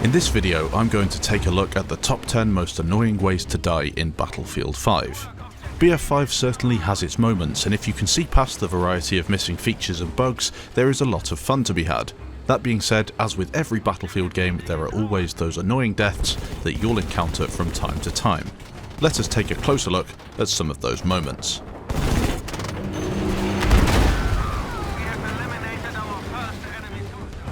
In this video, I'm going to take a look at the top 10 most annoying ways to die in Battlefield 5. BF5 certainly has its moments, and if you can see past the variety of missing features and bugs, there is a lot of fun to be had. That being said, as with every Battlefield game, there are always those annoying deaths that you'll encounter from time to time. Let us take a closer look at some of those moments.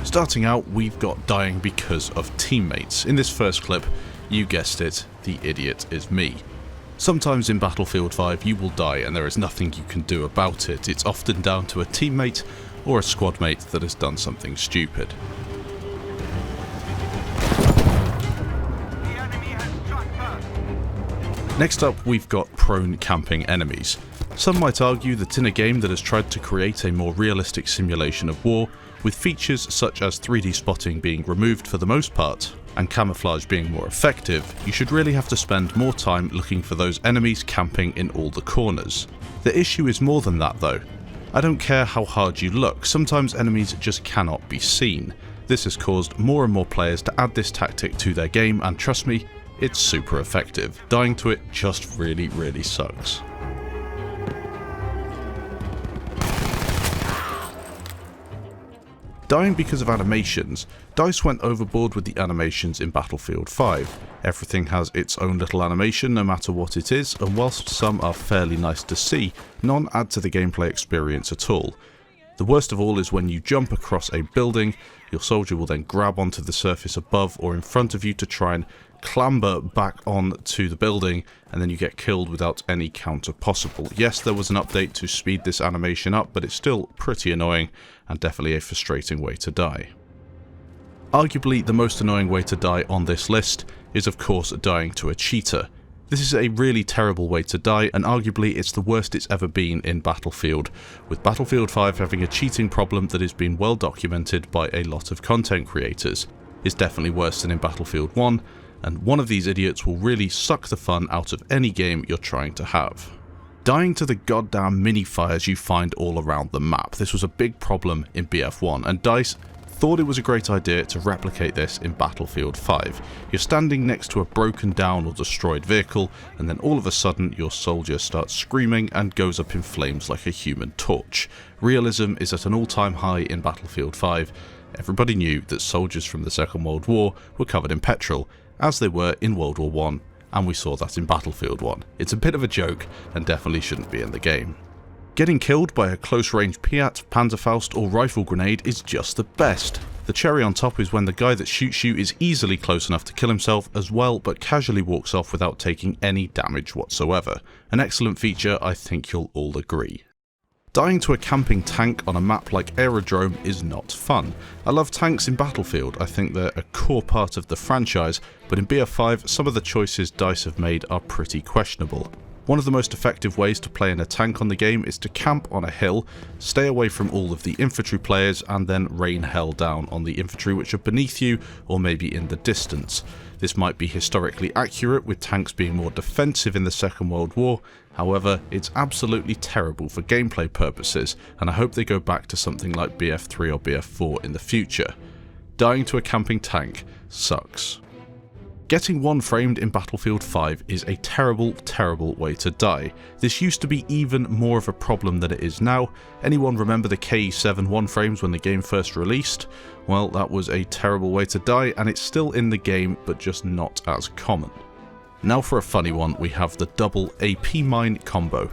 Starting out, we've got dying because of teammates. In this first clip, you guessed it, the idiot is me. Sometimes in Battlefield 5 you will die and there is nothing you can do about it. It's often down to a teammate or a squad mate that has done something stupid. Next up, we've got prone camping enemies. Some might argue that in a game that has tried to create a more realistic simulation of war, with features such as 3D spotting being removed for the most part, and camouflage being more effective, you should really have to spend more time looking for those enemies camping in all the corners. The issue is more than that though. I don't care how hard you look, sometimes enemies just cannot be seen. This has caused more and more players to add this tactic to their game, and trust me, it's super effective. Dying to it just really sucks. Dying because of animations. DICE went overboard with the animations in Battlefield 5. Everything has its own little animation no matter what it is, and whilst some are fairly nice to see, none add to the gameplay experience at all. The worst of all is when you jump across a building, your soldier will then grab onto the surface above or in front of you to try and clamber back onto the building, and then you get killed without any counter possible. Yes, there was an update to speed this animation up, but it's still pretty annoying and definitely a frustrating way to die. Arguably the most annoying way to die on this list is of course dying to a cheetah. This is a really terrible way to die, and arguably it's the worst it's ever been in Battlefield, with Battlefield 5 having a cheating problem that has been well documented by a lot of content creators. It's definitely worse than in Battlefield 1, and one of these idiots will really suck the fun out of any game you're trying to have. Dying to the goddamn mini-fires you find all around the map. This was a big problem in BF1, and DICE thought it was a great idea to replicate this in Battlefield 5. You're standing next to a broken down or destroyed vehicle, and then all of a sudden your soldier starts screaming and goes up in flames like a human torch. Realism is at an all-time high in Battlefield 5. Everybody knew that soldiers from the Second World War were covered in petrol, as they were in World War 1, and we saw that in Battlefield 1. It's a bit of a joke and definitely shouldn't be in the game. Getting killed by a close-range Piat, Panzerfaust or rifle grenade is just the best. The cherry on top is when the guy that shoots you is easily close enough to kill himself as well, but casually walks off without taking any damage whatsoever. An excellent feature, I think you'll all agree. Dying to a camping tank on a map like Aerodrome is not fun. I love tanks in Battlefield, I think they're a core part of the franchise, but in BF5 some of the choices DICE have made are pretty questionable. One of the most effective ways to play in a tank on the game is to camp on a hill, stay away from all of the infantry players, and then rain hell down on the infantry which are beneath you or maybe in the distance. This might be historically accurate with tanks being more defensive in the Second World War, however it's absolutely terrible for gameplay purposes, and I hope they go back to something like BF3 or BF4 in the future. Dying to a camping tank sucks. Getting one-framed in Battlefield 5 is a terrible way to die. This used to be even more of a problem than it is now. Anyone remember the KE7 one-frames when the game first released? Well, that was a terrible way to die, and it's still in the game, but just not as common. Now for a funny one, we have the double AP mine combo.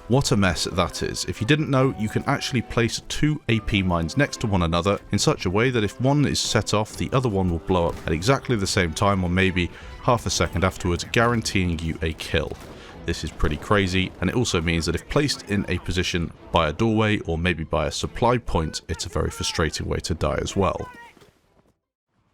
What a mess that is. If you didn't know, you can actually place two AP mines next to one another in such a way that if one is set off, the other one will blow up at exactly the same time or maybe half a second afterwards, guaranteeing you a kill. This is pretty crazy, and it also means that if placed in a position by a doorway or maybe by a supply point, it's a very frustrating way to die as well.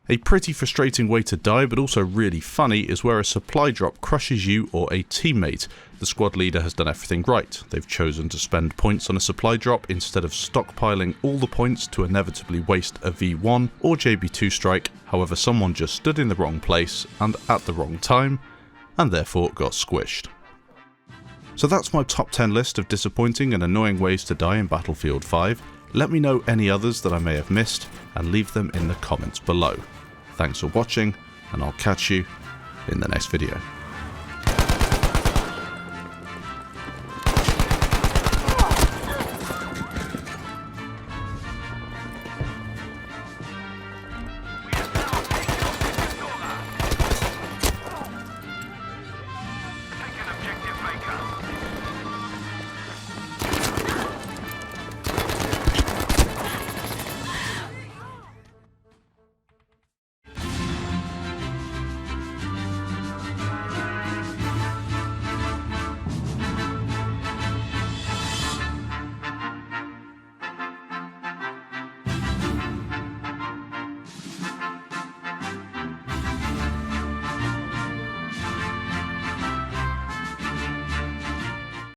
A pretty frustrating way to die, but also really funny, is where a supply drop crushes you or a teammate. The squad leader has done everything right. They've chosen to spend points on a supply drop instead of stockpiling all the points to inevitably waste a V1 or JB2 strike. However, someone just stood in the wrong place and at the wrong time, and therefore got squished. So that's my top 10 list of disappointing and annoying ways to die in Battlefield 5. Let me know any others that I may have missed and leave them in the comments below. Thanks for watching, and I'll catch you in the next video.